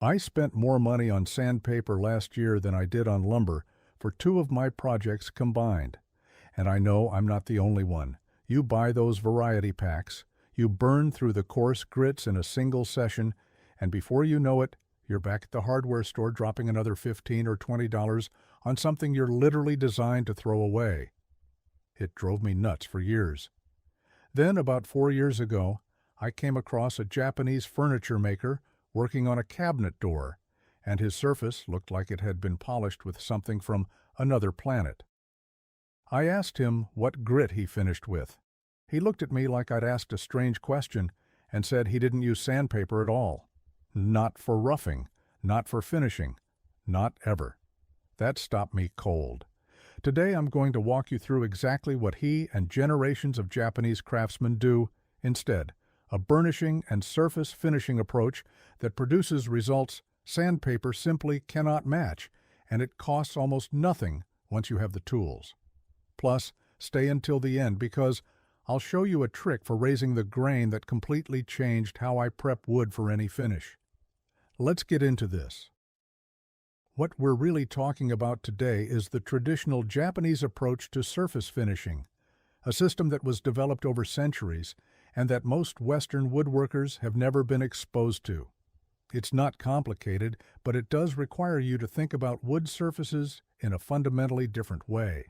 I spent more money on sandpaper last year than I did on lumber for two of my projects combined. And I know I'm not the only one. You buy those variety packs, you burn through the coarse grits in a single session, and before you know it, you're back at the hardware store dropping another $15 or $20 on something you're literally designed to throw away. It drove me nuts for years. Then, about 4 years ago, I came across a Japanese furniture maker working on a cabinet door, and his surface looked like it had been polished with something from another planet. I asked him what grit he finished with. He looked at me like I'd asked a strange question and said he didn't use sandpaper at all. Not for roughing, not for finishing, not ever. That stopped me cold. Today I'm going to walk you through exactly what he and generations of Japanese craftsmen do instead, a burnishing and surface finishing approach that produces results sandpaper simply cannot match, and it costs almost nothing once you have the tools. Plus, stay until the end because I'll show you a trick for raising the grain that completely changed how I prep wood for any finish. Let's get into this. What we're really talking about today is the traditional Japanese approach to surface finishing, a system that was developed over centuries and that most Western woodworkers have never been exposed to. It's not complicated, but it does require you to think about wood surfaces in a fundamentally different way.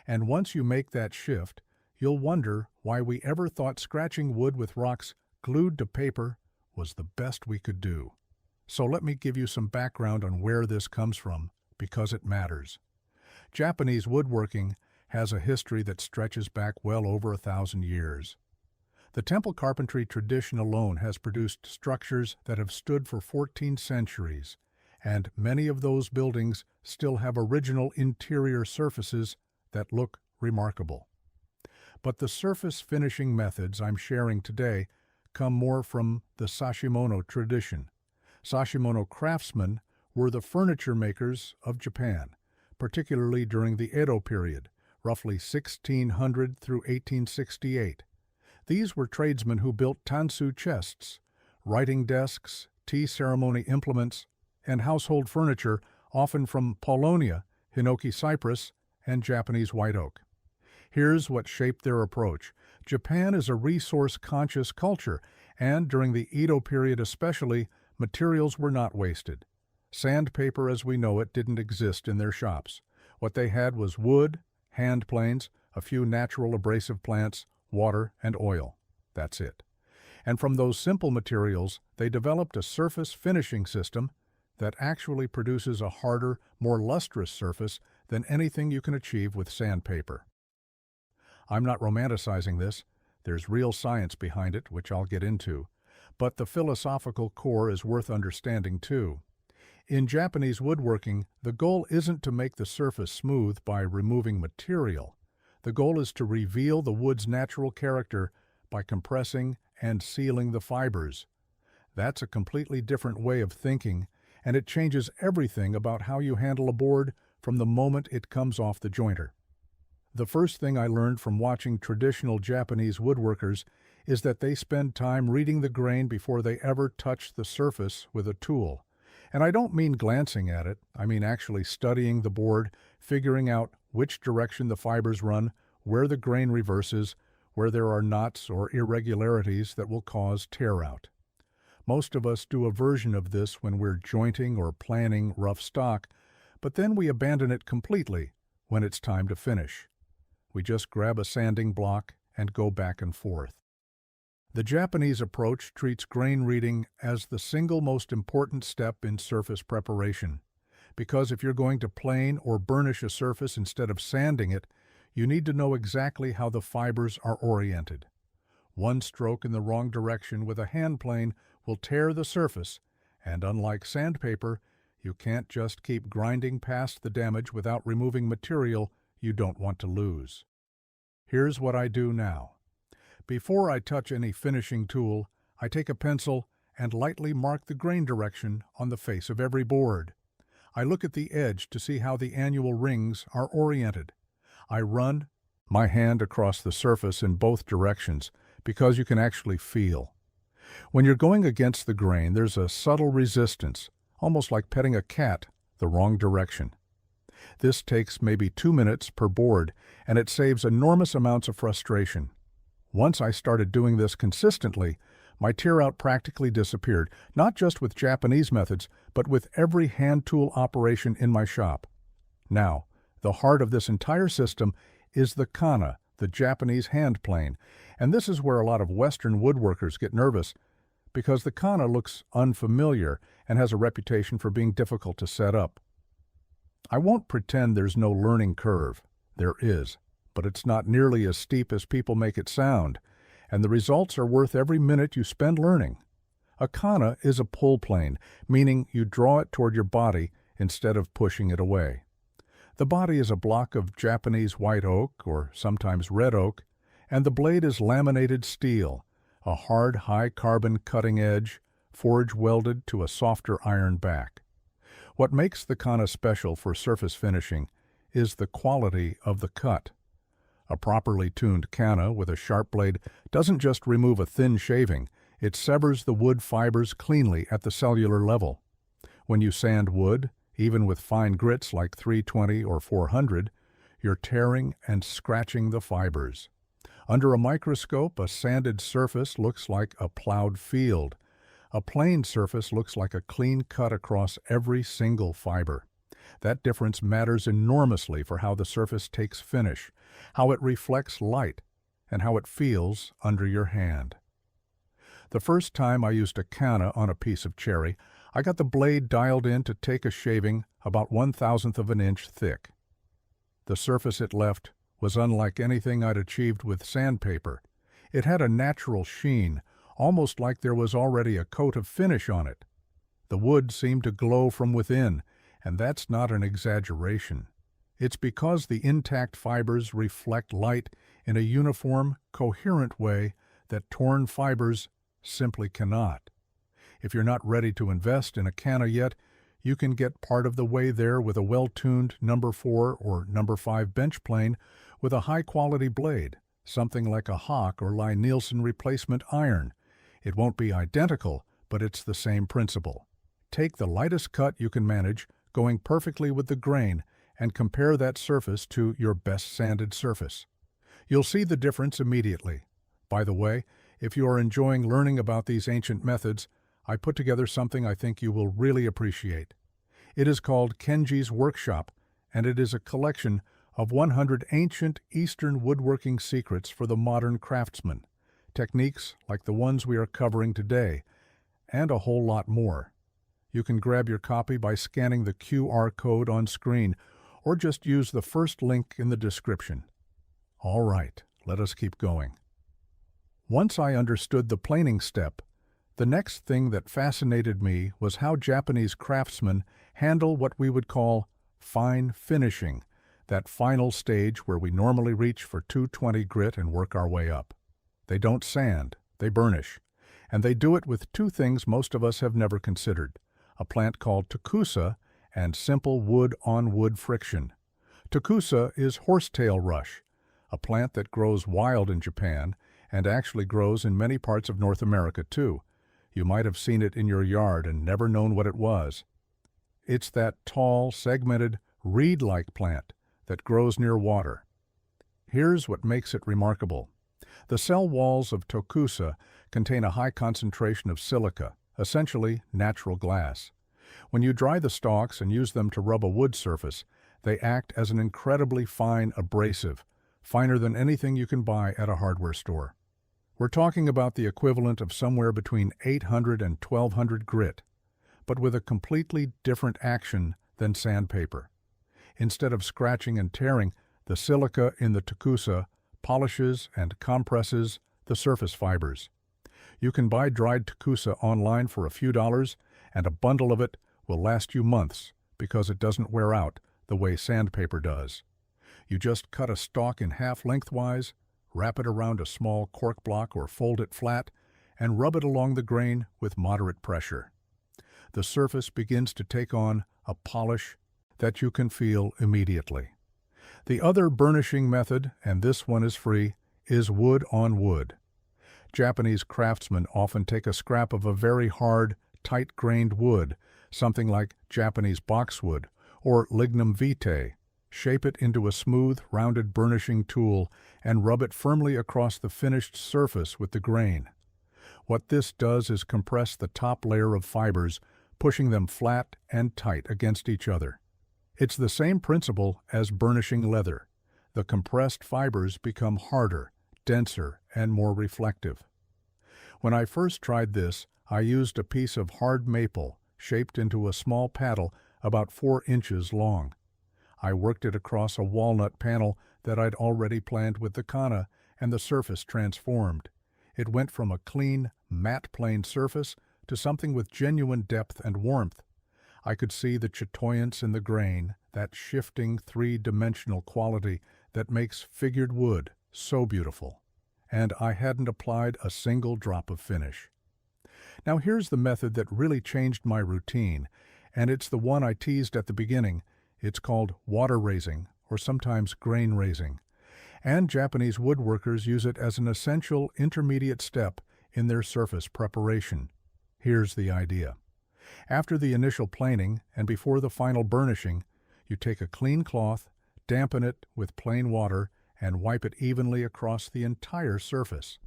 And once you make that shift, you'll wonder why we ever thought scratching wood with rocks glued to paper was the best we could do. So let me give you some background on where this comes from, because it matters. Japanese woodworking has a history that stretches back well over 1,000 years. The temple carpentry tradition alone has produced structures that have stood for 14 centuries, and many of those buildings still have original interior surfaces that look remarkable. But the surface finishing methods I'm sharing today come more from the Sashimono tradition. Sashimono craftsmen were the furniture makers of Japan, particularly during the Edo period, roughly 1600 through 1868. These were tradesmen who built tansu chests, writing desks, tea ceremony implements, and household furniture, often from Paulownia, Hinoki cypress, and Japanese white oak. Here's what shaped their approach. Japan is a resource-conscious culture, and during the Edo period especially, materials were not wasted. Sandpaper as we know it didn't exist in their shops. What they had was wood, hand planes, a few natural abrasive plants, water, and oil. That's it. And from those simple materials, they developed a surface finishing system that actually produces a harder, more lustrous surface than anything you can achieve with sandpaper. I'm not romanticizing this. There's real science behind it, which I'll get into. But the philosophical core is worth understanding too. In Japanese woodworking, the goal isn't to make the surface smooth by removing material. The goal is to reveal the wood's natural character by compressing and sealing the fibers. That's a completely different way of thinking, and it changes everything about how you handle a board from the moment it comes off the jointer. The first thing I learned from watching traditional Japanese woodworkers is that they spend time reading the grain before they ever touch the surface with a tool. And I don't mean glancing at it, I mean actually studying the board, figuring out which direction the fibers run, where the grain reverses, where there are knots or irregularities that will cause tear out. Most of us do a version of this when we're jointing or planing rough stock, but then we abandon it completely when it's time to finish. We just grab a sanding block and go back and forth. The Japanese approach treats grain reading as the single most important step in surface preparation, because if you're going to plane or burnish a surface instead of sanding it, you need to know exactly how the fibers are oriented. One stroke in the wrong direction with a hand plane will tear the surface, and unlike sandpaper, you can't just keep grinding past the damage without removing material you don't want to lose. Here's what I do now. Before I touch any finishing tool, I take a pencil and lightly mark the grain direction on the face of every board. I look at the edge to see how the annual rings are oriented. I run my hand across the surface in both directions because you can actually feel. When you're going against the grain, there's a subtle resistance, almost like petting a cat the wrong direction. This takes maybe 2 minutes per board, and it saves enormous amounts of frustration. Once I started doing this consistently, my tear-out practically disappeared, not just with Japanese methods, but with every hand tool operation in my shop. Now, the heart of this entire system is the kana, the Japanese hand plane, and this is where a lot of Western woodworkers get nervous, because the kana looks unfamiliar and has a reputation for being difficult to set up. I won't pretend there's no learning curve. There is, but it's not nearly as steep as people make it sound, and the results are worth every minute you spend learning. A kana is a pull plane, meaning you draw it toward your body instead of pushing it away. The body is a block of Japanese white oak, or sometimes red oak, and the blade is laminated steel, a hard, high-carbon cutting edge, forge welded to a softer iron back. What makes the kana special for surface finishing is the quality of the cut. A properly tuned kana with a sharp blade doesn't just remove a thin shaving, it severs the wood fibers cleanly at the cellular level. When you sand wood, even with fine grits like 320 or 400, you're tearing and scratching the fibers. Under a microscope, a sanded surface looks like a plowed field. A plain surface looks like a clean cut across every single fiber. That difference matters enormously for how the surface takes finish, how it reflects light, and how it feels under your hand. The first time I used a kana on a piece of cherry, I got the blade dialed in to take a shaving about 1/1000th of an inch thick. The surface it left was unlike anything I'd achieved with sandpaper. It had a natural sheen, almost like there was already a coat of finish on it. The wood seemed to glow from within, and that's not an exaggeration. It's because the intact fibers reflect light in a uniform, coherent way that torn fibers simply cannot. If you're not ready to invest in a kana yet, you can get part of the way there with a well-tuned number 4 or number 5 bench plane with a high-quality blade, something like a Hawk or Lie-Nielsen replacement iron. It won't be identical, but it's the same principle. Take the lightest cut you can manage, going perfectly with the grain, and compare that surface to your best sanded surface. You'll see the difference immediately. By the way, if you are enjoying learning about these ancient methods, I put together something I think you will really appreciate. It is called Kenji's Workshop, and it is a collection of 100 ancient Eastern woodworking secrets for the modern craftsman, techniques like the ones we are covering today, and a whole lot more. You can grab your copy by scanning the QR code on screen, or just use the first link in the description. All right, let us keep going. Once I understood the planing step, the next thing that fascinated me was how Japanese craftsmen handle what we would call fine finishing, that final stage where we normally reach for 220 grit and work our way up. They don't sand, they burnish, and they do it with two things most of us have never considered, a plant called tokusa and simple wood-on-wood friction. Tokusa is horsetail rush, a plant that grows wild in Japan and actually grows in many parts of North America too. You might have seen it in your yard and never known what it was. It's that tall, segmented, reed-like plant that grows near water. Here's what makes it remarkable. The cell walls of tokusa contain a high concentration of silica, essentially natural glass. When you dry the stalks and use them to rub a wood surface, they act as an incredibly fine abrasive, finer than anything you can buy at a hardware store. We're talking about the equivalent of somewhere between 800 and 1200 grit, but with a completely different action than sandpaper. Instead of scratching and tearing, the silica in the tokusa polishes and compresses the surface fibers. You can buy dried tokusa online for a few dollars, and a bundle of it will last you months because it doesn't wear out the way sandpaper does. You just cut a stalk in half lengthwise, wrap it around a small cork block or fold it flat, and rub it along the grain with moderate pressure. The surface begins to take on a polish that you can feel immediately. The other burnishing method, and this one is free, is wood on wood. Japanese craftsmen often take a scrap of a very hard, tight-grained wood, something like Japanese boxwood or lignum vitae. Shape it into a smooth, rounded burnishing tool and rub it firmly across the finished surface with the grain. What this does is compress the top layer of fibers, pushing them flat and tight against each other. It's the same principle as burnishing leather. The compressed fibers become harder, denser, and more reflective. When I first tried this, I used a piece of hard maple shaped into a small paddle about 4 inches long. I worked it across a walnut panel that I'd already planned with the kana, and the surface transformed. It went from a clean, matte plain surface to something with genuine depth and warmth. I could see the chatoyance in the grain, that shifting three-dimensional quality that makes figured wood so beautiful. And I hadn't applied a single drop of finish. Now here's the method that really changed my routine, and it's the one I teased at the beginning. It's called water raising, or sometimes grain raising, and Japanese woodworkers use it as an essential intermediate step in their surface preparation. Here's the idea. After the initial planing and before the final burnishing, you take a clean cloth, dampen it with plain water, and wipe it evenly across the entire surface.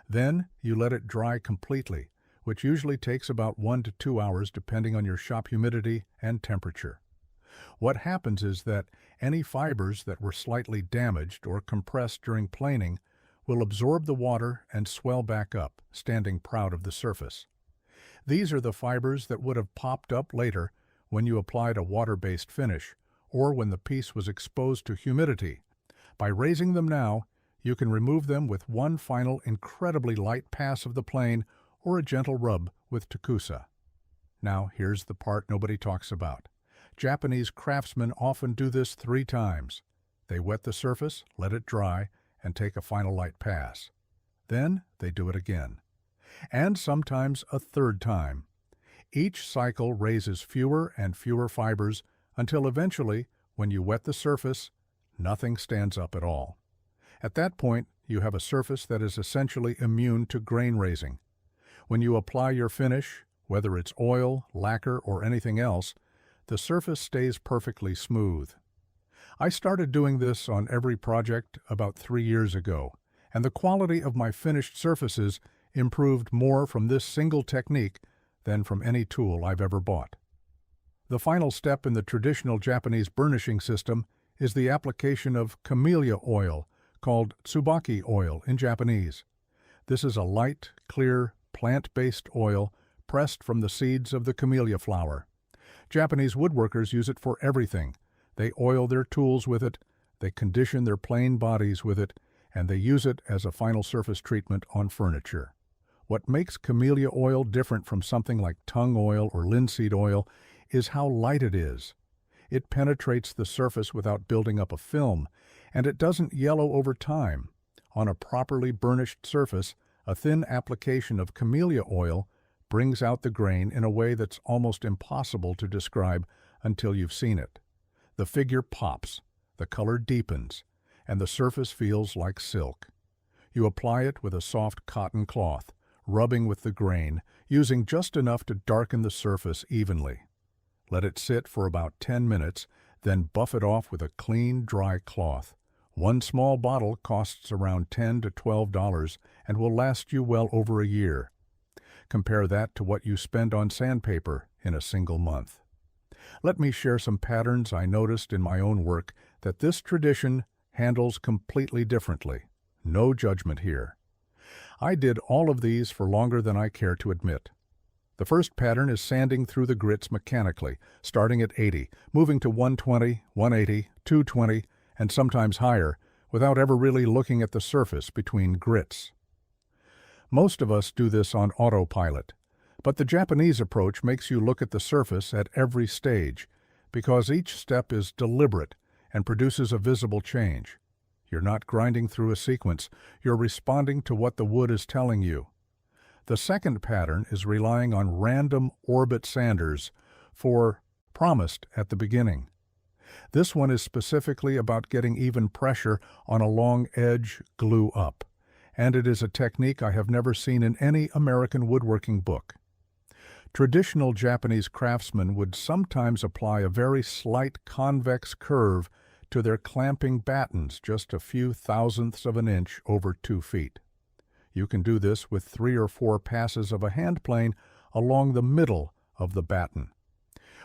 Then you let it dry completely, which usually takes about 1 to 2 hours depending on your shop humidity and temperature. What happens is that any fibers that were slightly damaged or compressed during planing will absorb the water and swell back up, standing proud of the surface. These are the fibers that would have popped up later when you applied a water-based finish or when the piece was exposed to humidity. By raising them now, you can remove them with one final incredibly light pass of the plane or a gentle rub with takusa. Now here's the part nobody talks about. Japanese craftsmen often do this 3 times. They wet the surface, let it dry, and take a final light pass. Then they do it again. And sometimes a 3rd time. Each cycle raises fewer and fewer fibers until eventually, when you wet the surface, nothing stands up at all. At that point, you have a surface that is essentially immune to grain raising. When you apply your finish, whether it's oil, lacquer, or anything else, the surface stays perfectly smooth. I started doing this on every project about 3 years ago, and the quality of my finished surfaces improved more from this single technique than from any tool I've ever bought. The final step in the traditional Japanese burnishing system is the application of camellia oil, called tsubaki oil in Japanese. This is a light, clear, plant-based oil pressed from the seeds of the camellia flower. Japanese woodworkers use it for everything. They oil their tools with it, they condition their plain bodies with it, and they use it as a final surface treatment on furniture. What makes camellia oil different from something like tung oil or linseed oil is how light it is. It penetrates the surface without building up a film, and it doesn't yellow over time. On a properly burnished surface, a thin application of camellia oil brings out the grain in a way that's almost impossible to describe until you've seen it. The figure pops, the color deepens, and the surface feels like silk. You apply it with a soft cotton cloth, rubbing with the grain, using just enough to darken the surface evenly. Let it sit for about 10 minutes, then buff it off with a clean, dry cloth. One small bottle costs around $10 to $12 and will last you well over a year. Compare that to what you spend on sandpaper in a single month. Let me share some patterns I noticed in my own work that this tradition handles completely differently. No judgment here. I did all of these for longer than I care to admit. The first pattern is sanding through the grits mechanically, starting at 80, moving to 120, 180, 220, and sometimes higher, without ever really looking at the surface between grits. Most of us do this on autopilot, but the Japanese approach makes you look at the surface at every stage, because each step is deliberate and produces a visible change. You're not grinding through a sequence, you're responding to what the wood is telling you. The second pattern is relying on random orbit sanders for promised at the beginning. This one is specifically about getting even pressure on a long edge glue up, and it is a technique I have never seen in any American woodworking book. Traditional Japanese craftsmen would sometimes apply a very slight convex curve to their clamping battens, just a few thousandths of an inch over 2 feet. You can do this with 3 or 4 passes of a hand plane along the middle of the batten.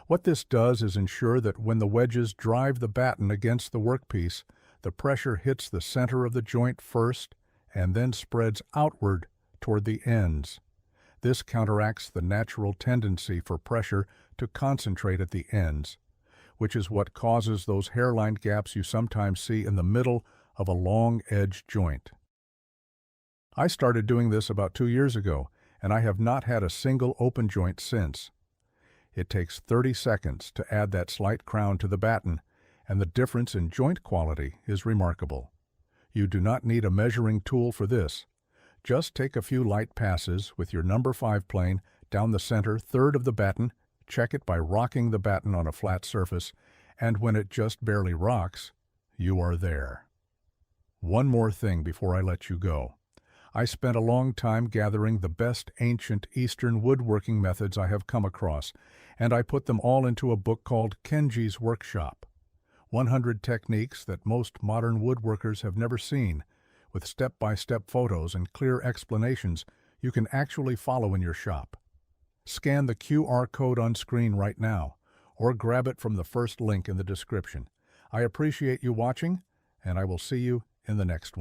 What this does is ensure that when the wedges drive the batten against the workpiece, the pressure hits the center of the joint first and then spreads outward toward the ends. This counteracts the natural tendency for pressure to concentrate at the ends, which is what causes those hairline gaps you sometimes see in the middle of a long-edged joint. I started doing this about 2 years ago, and I have not had a single open joint since. It takes 30 seconds to add that slight crown to the batten, and the difference in joint quality is remarkable. You do not need a measuring tool for this. Just take a few light passes with your number 5 plane down the center third of the batten, check it by rocking the batten on a flat surface, and when it just barely rocks, you are there. One more thing before I let you go. I spent a long time gathering the best ancient Eastern woodworking methods I have come across, and I put them all into a book called Kenji's Workshop. 100 techniques that most modern woodworkers have never seen, with step-by-step photos and clear explanations you can actually follow in your shop. Scan the QR code on screen right now, or grab it from the first link in the description. I appreciate you watching, and I will see you in the next one.